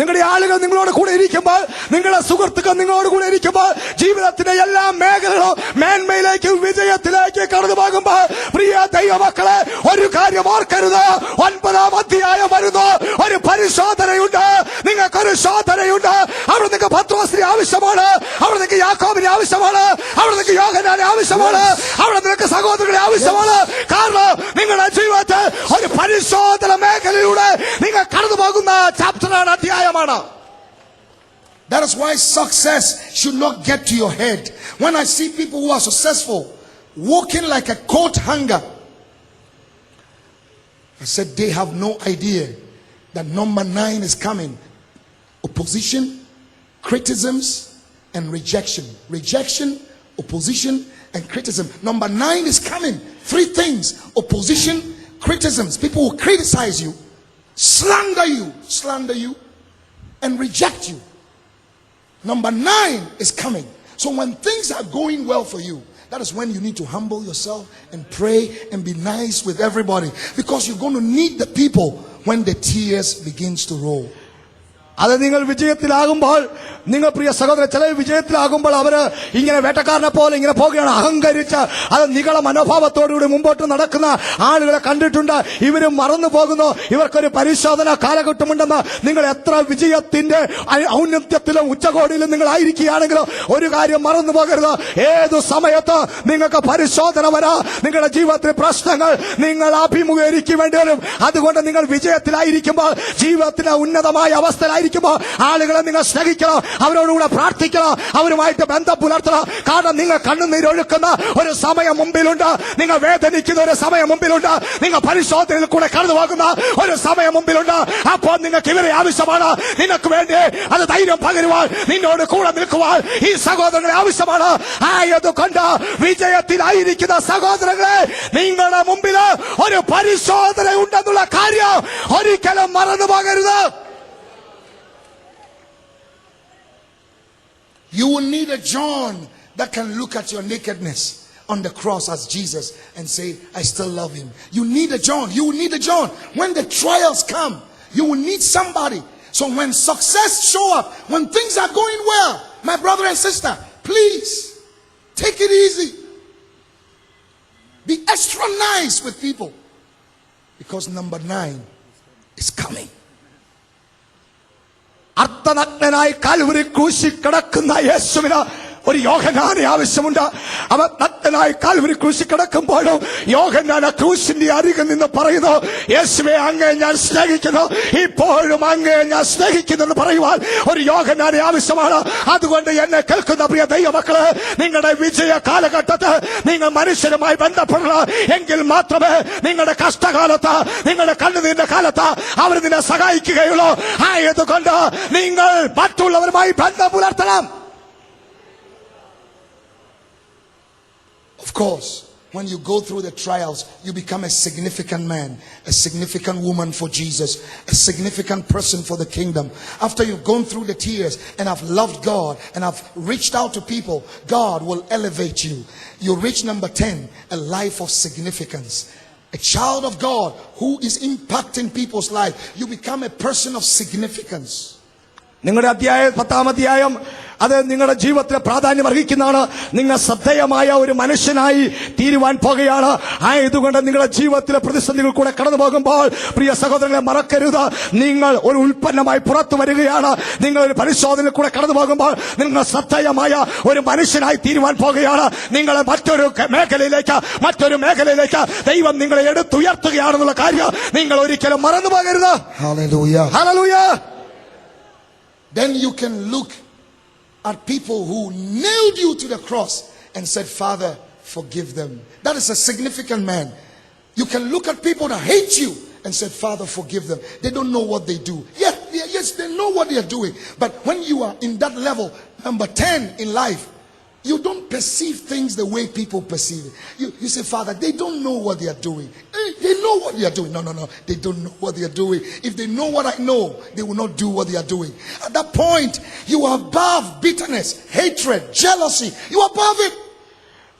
നിങ്ങളുടെ ആളുകൾ നിങ്ങളോട് കൂടെ ഇരിക്കുമ്പോൾ, നിങ്ങളുടെ സുഹൃത്തുക്കൾ നിങ്ങളോട് കൂടെ ഇരിക്കുമ്പോൾ, ജീവിതത്തിന്റെ എല്ലാ മേഖലകളും മേന്മയിലേക്ക് വിജയത്തിലേക്ക് കടന്നു പോകുമ്പോൾ, പ്രിയ ദൈവമക്കളെ, ഒരു കാര്യം ഓർക്കരുത്. 9-ാം അധ്യായം വരുന്നു. ഒരു പരിശോധനയുണ്ട്. നിങ്ങൾക്കൊരു ശോധനയുണ്ട്. അവിടെ നിങ്ങൾക്ക് പത്രോസിനെ ആവശ്യമാണ്, അവിടെ നിങ്ങൾക്ക് യാക്കോബിനെ ആവശ്യമാണ്, അവിടെ നിങ്ങൾക്ക് യോഹന്നാനെ ആവശ്യമാണ്, അവിടെ നിങ്ങൾക്ക് സഹോദരങ്ങളെ ആവശ്യമാണ്. കാരണം നിങ്ങളുടെ ജീവിതത്തിൽ ഒരു പരിശോധന മേഖലയിലൂടെ നിങ്ങൾ കടന്നു പോകുന്ന ചാപ്റ്ററാണ്, അധ്യായം. That is why success should not get to your head. When I see people who are successful walking like a coat hanger, I said they have no idea that number 9 is coming. Opposition, criticisms, and rejection. Rejection, opposition, and criticism. Number 9 is coming. 3 things: opposition, criticisms. People will criticize you, slander you, and reject you. Number 9 is coming. So when things are going well for you, that is when you need to humble yourself and pray and be nice with everybody, because you're going to need the people when the tears begins to roll. അത് നിങ്ങൾ വിജയത്തിലാകുമ്പോൾ, നിങ്ങൾ പ്രിയ സഹോദര, ചില വിജയത്തിലാകുമ്പോൾ അവര് ഇങ്ങനെ വേട്ടക്കാരനെ പോലെ ഇങ്ങനെ പോകുകയാണ്, അഹങ്കരിച്ച്. അത് നികള മനോഭാവത്തോടുകൂടി മുമ്പോട്ട് നടക്കുന്ന ആളുകളെ കണ്ടിട്ടുണ്ട്. ഇവരും മറന്നു പോകുന്നു. ഇവർക്കൊരു പരിശോധന കാലഘട്ടമുണ്ടെന്ന്. നിങ്ങൾ എത്ര വിജയത്തിന്റെ ഔന്നത്യത്തിലും ഉച്ചകോടിയിലും നിങ്ങൾ ആയിരിക്കുകയാണെങ്കിലും ഒരു കാര്യം മറന്നു പോകരുത്. ഏതു സമയത്ത് നിങ്ങൾക്ക് പരിശോധന വരാ, നിങ്ങളുടെ ജീവിതത്തിലെ പ്രശ്നങ്ങൾ നിങ്ങൾ അഭിമുഖീകരിക്കേണ്ടി വരും. അതുകൊണ്ട് നിങ്ങൾ വിജയത്തിലായിരിക്കുമ്പോൾ, ജീവിതത്തിലെ ഉന്നതമായ അവസ്ഥയിലായിരിക്കും ആളുകളെ നിങ്ങൾ സ്നേഹിക്കണം, അവരോടുകൂടെ പ്രാർത്ഥിക്കണം, അവരുമായിട്ട് ബന്ധം പുലർത്തണം. കാരണം നിങ്ങൾ കണ്ണുനീരൊഴുക്കുന്ന ഒരു സമയം മുമ്പിലുണ്ട്, നിങ്ങൾ വേദനിക്കുന്ന ഒരു സമയം മുമ്പിലുണ്ട്, നിങ്ങൾ പരിശോധനയിൽ കൂടെ കടന്നു പോകുന്ന ഒരു സമയം മുമ്പിലുണ്ട്. അപ്പോൾ നിങ്ങൾക്ക് ഇവരെ ആവശ്യമാണ്. നിനക്ക് വേണ്ടി അത് ധൈര്യം പകരുവാൻ, നിന്നോട് കൂടെ നിൽക്കുവാൻ ഈ സഹോദരങ്ങളെ ആവശ്യമാണ്. ആയതുകൊണ്ട് വിജയത്തിലായിരിക്കുന്ന സഹോദരങ്ങളെ, നിങ്ങളുടെ മുമ്പിൽ ഒരു പരിശോധന ഉണ്ടെന്നുള്ള കാര്യം ഒരിക്കലും മറന്നു പോകരുത്. You will need a John that can look at your nakedness on the cross as Jesus and say, I still love him. You need a John. You will need a John. When the trials come, you will need somebody. So when success show up, when things are going well, my brother and sister, please take it easy. Be extra nice with people, because number 9 is coming. അർത്ഥനഗ്നനായി Calvary ക്രൂശിൽ കിടക്കുന്ന യേശുവിന് ഒരു യോഹന്നാനെ ആവശ്യമുണ്ട്. അവൻ നഗ്നനായി Calvary ക്രൂശിൽ കിടക്കുമ്പോഴും യോഹന്നാൻ ക്രൂശിന്റെ അരികിൽ നിന്ന് പറയുന്നു, യേശുവേ, അങ്ങേ ഞാൻ സ്നേഹിക്കുന്നു, ഇപ്പോഴും അങ്ങേ ഞാൻ സ്നേഹിക്കുന്നു എന്ന് പറയുവാൻ ഒരു യോഹന്നാനെ ആവശ്യമാണ്. അതുകൊണ്ട് എന്നെ കേൾക്കുന്ന പ്രിയ ദൈവമക്കളെ, നിങ്ങളുടെ വിജയ കാലഘട്ടത്തിൽ നിങ്ങൾ മനുഷ്യരുമായി ബന്ധപ്പെടണം. എങ്കിൽ മാത്രമേ നിങ്ങളുടെ കഷ്ടകാലത്ത്, നിങ്ങളുടെ കണ്ണുനീരിന്റെ കാലത്ത് അവർ നിന്നെ സഹായിക്കുകയുള്ളൂ. ആയതുകൊണ്ട് നിങ്ങൾ മറ്റുള്ളവരുമായി ബന്ധം പുലർത്തണം. Of course, when you go through the trials, you become a significant man, a significant woman for Jesus, a significant person for the kingdom. After you've gone through the tears and have loved God and have reached out to people, God will elevate you. You reach number 10, a life of significance. A child of God who is impacting people's life. You become a person of significance. നിങ്ങളുടെ 10-ാം അധ്യായം അത് നിങ്ങളുടെ ജീവിതത്തിലെ പ്രാധാന്യം അർഹിക്കുന്നതാണ്. നിങ്ങൾ ശ്രദ്ധേയമായ ഒരു മനുഷ്യനായി തീരുവാൻ പോകുകയാണ്. ആയതുകൊണ്ട് നിങ്ങളുടെ ജീവിതത്തിലെ പ്രതിസന്ധികൾ കൂടെ കടന്നു പോകുമ്പോൾ, പ്രിയ സഹോദരങ്ങളെ, മറക്കരുത്, നിങ്ങൾ ഒരു ഉൽപ്പന്നമായി പുറത്തു വരികയാണ്. നിങ്ങൾ ഒരു പരിശോധനയിൽ കൂടെ കടന്നു പോകുമ്പോൾ നിങ്ങൾ ശ്രദ്ധേയമായ ഒരു മനുഷ്യനായി തീരുവാൻ പോകുകയാണ്. നിങ്ങളെ മറ്റൊരു മേഖലയിലേക്ക് ദൈവം നിങ്ങളെ എടുത്തുയർത്തുകയാണെന്നുള്ള കാര്യം നിങ്ങൾ ഒരിക്കലും മറന്നു പോകരുത്. Hallelujah. Hallelujah. Then you can look at people who nailed you to the cross and said, Father, forgive them. That is a significant man. You can look at people that hate you and said, Father, forgive them. They don't know what they do. Yes, they know what they are doing. But when you are in that level, number 10 in life, you don't perceive things the way people perceive it. You say, Father, they don't know what they are doing. They know what they are doing. No. They don't know what they are doing. If they know what I know, they will not do what they are doing. At that point, you are above bitterness, hatred, jealousy. You are above it.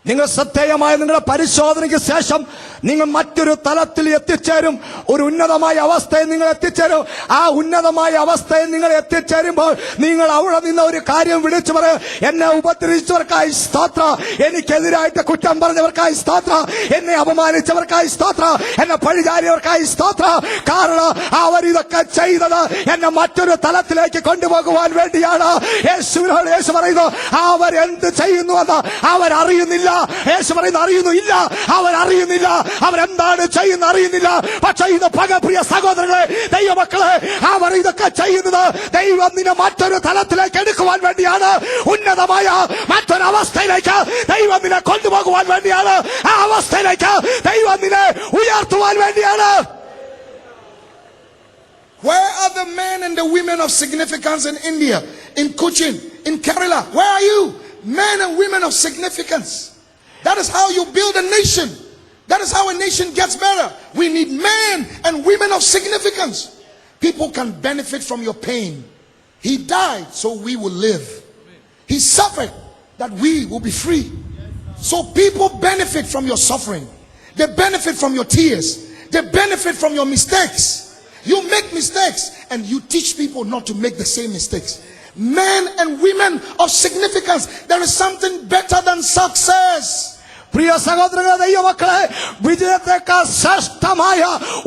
നിങ്ങൾ ശ്രദ്ധേയമായ നിങ്ങളുടെ പരിശോധനയ്ക്ക് ശേഷം നിങ്ങൾ മറ്റൊരു തലത്തിൽ എത്തിച്ചേരും. ഒരു ഉന്നതമായ അവസ്ഥയിൽ നിങ്ങൾ എത്തിച്ചേരും. ആ ഉന്നതമായ അവസ്ഥയിൽ നിങ്ങൾ എത്തിച്ചേരുമ്പോൾ നിങ്ങൾ അവിടെ നിന്ന് ഒരു കാര്യം വിളിച്ചു പറയും, എന്നെ ഉപദ്രവിച്ചവർക്കായി സ്തോത്ര, എനിക്കെതിരായിട്ട് കുറ്റം പറഞ്ഞവർക്കായി സ്തോത്ര, എന്നെ അപമാനിച്ചവർക്കായി സ്തോത്ര, എന്നെ പഴിചാരിയവർക്കായി സ്തോത്ര. കാരണം അവരിതൊക്കെ ചെയ്തത് എന്നെ മറ്റൊരു തലത്തിലേക്ക് കൊണ്ടുപോകുവാൻ വേണ്ടിയാണ്. യേശുവിനോട് യേശു പറയുന്നു, അവരെന്ത് ചെയ്യുന്നുവെന്ന് അവരറിയുന്നില്ല. യേശു പറയുന്നു, അറിയുന്നു ഇല്ല, അവരറിയുന്നില്ല, അവരെന്താണ് ചെയ്യുന്ന അറിയുന്നില്ല. പക്ഷേ ഇത് പ്രിയ സഹോദരങ്ങളെ, ദൈവമക്കളെ, അവർ ഇതൊക്കെ ചെയ്യുന്നത് ദൈവം നിന്നെ മറ്റൊരു തലത്തിലേക്ക് എടുക്കുവാൻ വേണ്ടിയാണ്. ഉന്നതമായ മറ്റൊരവസ്ഥയിലേക്ക് ദൈവം നിന്നെ കൊണ്ടുപോകുവാൻ വേണ്ടിയാണ്. ആ അവസ്ഥയിലേക്ക് ദൈവം നിന്നെ ഉയർത്തുവാൻ വേണ്ടിയാണ്. Where are the men and the women of significance in India, in Cochin, in Kerala? Where are you? Men and women of significance. That is how you build a nation. That is how a nation gets better. We need men and women of significance. People can benefit from your pain. He died so we will live. He suffered that we will be free. So people benefit from your suffering. They benefit from your tears. They benefit from your mistakes. You make mistakes and you teach people not to make the same mistakes. Men and women of significance. There is something better than success. പ്രിയ സഹോദരങ്ങളെ, ദൈവമക്കളെ, വിജയത്തെക്കാൾ ശ്രേഷ്ഠമായ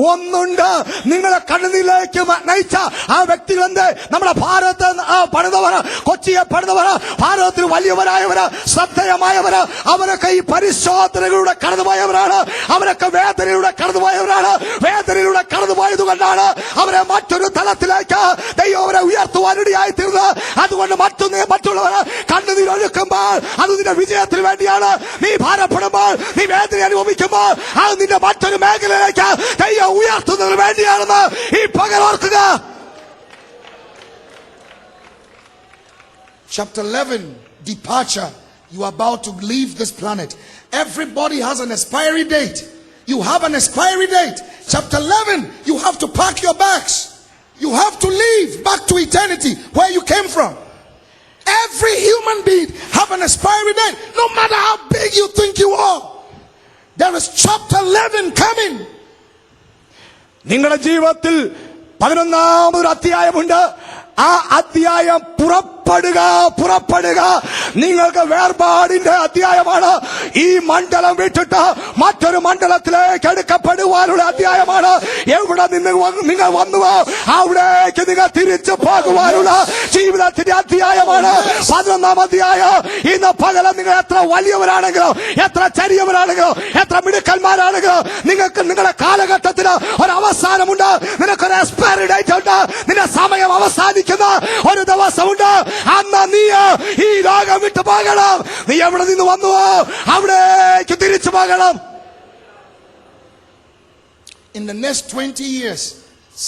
ഒന്നുണ്ട്. നിങ്ങളെ കണ്ണുനീരിലേക്ക് നയിച്ച ആ വ്യക്തികളെന്ത്? നമ്മുടെ ഭാരതത്തെ പണിതവര്, കൊച്ചിയെ പണിതവര്, ഭാരതത്തിൽ വലിയവരായവര്, ശ്രദ്ധേയമായവര്, അവരൊക്കെ ഈ പരിശോധനകളിലൂടെ കടന്നുപോയവരാണ്. അവരൊക്കെ വേദനയിലൂടെ കടന്നുപോയവരാണ്. വേദനയിലൂടെ കടന്നുപോയതുകൊണ്ടാണ് അവരെ മറ്റൊരു തലത്തിലേക്ക് ദൈവം അവരെ ഉയർത്തുവാനിടയായി തീർന്നത്. അതുകൊണ്ട് മറ്റുള്ളവര് കണ്ണുനീരൊഴുക്കുമ്പോൾ അത് നിന്റെ വിജയത്തിന് വേണ്ടിയാണ്. നീ ഭാരപ്പെടുമ്പോൾ, നീ വേദന അനുഭവിക്കുമ്പോൾ അത് നിന്റെ മറ്റൊരു മേഖലയിലേക്ക് ദൈവം ഉയർത്തുന്നതിന് വേണ്ടിയാണെന്ന് ഈ പകൽ ഓർക്കുക. Chapter 11, departure. You are about to leave this planet. Everybody has an expiry date. You have an expiry date. Chapter 11, you have to pack your bags. You have to leave back to eternity, where you came from. Every human being have an expiry date, no matter how big you think you are. There is chapter 11 coming. നിങ്ങളുടെ ജീവിതത്തിൽ 11-ാമതൊരു അധ്യായമുണ്ട്. ആ അധ്യായം പുറപ്പെടുക. നിങ്ങൾക്ക് വേർപാടിന്റെ അധ്യായമാണ്. ഈ മണ്ഡലം വിട്ടിട്ട് മറ്റൊരു മണ്ഡലത്തിലേക്ക് എടുക്കപ്പെടുവാനുള്ള അധ്യായമാണ്. എവിടെ നിന്ന് നിങ്ങൾ വന്നുവോ അവിടേക്ക് നിങ്ങൾ തിരിച്ചു പോകുവാനുള്ള ജീവിതത്തിന്റെ അധ്യായമാണ് 11-ാം അധ്യായം. ഇന്ന് പകരം നിങ്ങൾ എത്ര വലിയവരാണെങ്കിലോ, എത്ര ചെറിയവരാണെങ്കിലോ, എത്ര മിടുക്കന്മാരാണെങ്കിലോ, നിങ്ങൾക്ക് നിങ്ങളുടെ കാലഘട്ടത്തിന് ഒരു അവസാനമുണ്ട്. നിനക്കൊരു എക്സ്പയറി ഡേറ്റ് ഉണ്ട്. നിന്റെ സമയം അവസാനിക്കുന്ന ഒരു ദിവസമുണ്ട്. അന്ന് നീ ഈ ലോകം വിട്ടു പോകണം. നീ എവിടെ നിന്ന് വന്നുവോ അവിടേക്ക് തിരിച്ചു പോകണം. In the next 20 years,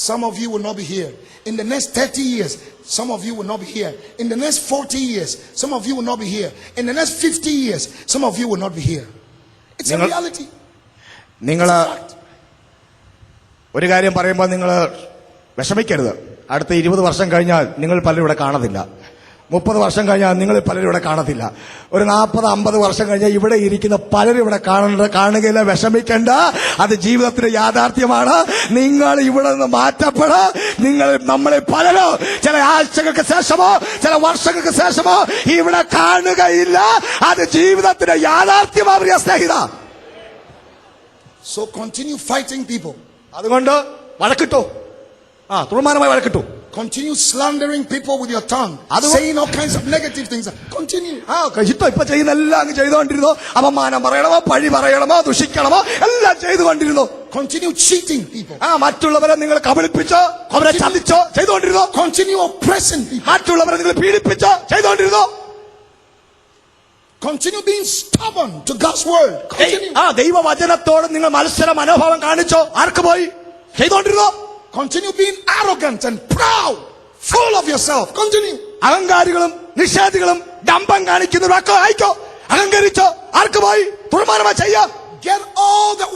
some of you will not be here. In the next 30 years, some of you will not be here. In the next 40 years, some of you will not be here. In the next 50 years, some of you will not be here. It's a reality. നിങ്ങൾ ഒരു കാര്യം പറയുമ്പോൾ നിങ്ങൾ വിഷമിക്കരുത്. അടുത്ത 20 വർഷം കഴിഞ്ഞാൽ നിങ്ങൾ പലരും ഇവിടെ കാണത്തില്ല. 30 വർഷം കഴിഞ്ഞാൽ നിങ്ങൾ പലരും ഇവിടെ കാണത്തില്ല. ഒരു 40-50 വർഷം കഴിഞ്ഞാൽ ഇവിടെ ഇരിക്കുന്ന പലരും ഇവിടെ കാണുകയില്ല. വിഷമിക്കേണ്ട, അത് ജീവിതത്തിന്റെ യാഥാർത്ഥ്യമാണ്. നിങ്ങൾ ഇവിടെ നിന്ന് മാറ്റപ്പെടാ. നമ്മളെ പലരും ചില ആഴ്ചകൾക്ക് ശേഷമോ ചില വർഷങ്ങൾക്ക് ശേഷമോ ഇവിടെ കാണുകയില്ല. അത് ജീവിതത്തിന്റെ യാഥാർത്ഥ്യമാണ് പ്രിയ സ്നേഹിത. So continue fighting people. അതുകൊണ്ട് വഴക്കിട്ടു, തുറമാനമായി വഴക്കിട്ടു. Continue slandering people with your tongue, saying all kinds of negative things. Continue. ഇപ്പൊ ചെയ്യുന്ന എല്ലാം അങ്ങ് ചെയ്തുകൊണ്ടിരുന്നു. അപമാനം പറയണമോ, പഴി പറയണമോ, ദുഷിക്കണമോ, എല്ലാം ചെയ്തുകൊണ്ടിരുന്നു. Continue cheating people. മറ്റുള്ളവരെ നിങ്ങൾ കബളിപ്പിച്ചോ, അവരെ ചതിച്ചോ ചെയ്തുകൊണ്ടിരുന്നു. Continue oppressing people. മറ്റുള്ളവരെ നിങ്ങൾ പീഡിപ്പിച്ചോ ചെയ്തുകൊണ്ടിരുന്നു. Continue being stubborn to God's word. Continue. ദൈവവചനത്തോട് നിങ്ങൾ മത്സര മനോഭാവം കാണിച്ചോ, ആർക്ക് പോയി ചെയ്തുകൊണ്ടിരുന്നു. Continue being arrogant and proud, full of yourself. Continue. അഹങ്കാരികളും നിഷേധികളും ഡംബം കാണിക്കുന്നവരൊക്കെ ആയിക്കോ, അഹങ്കരിച്ചോ, ആർക്ക് പോയി തീരുമാനമായി ചെയ്യാം. Get all the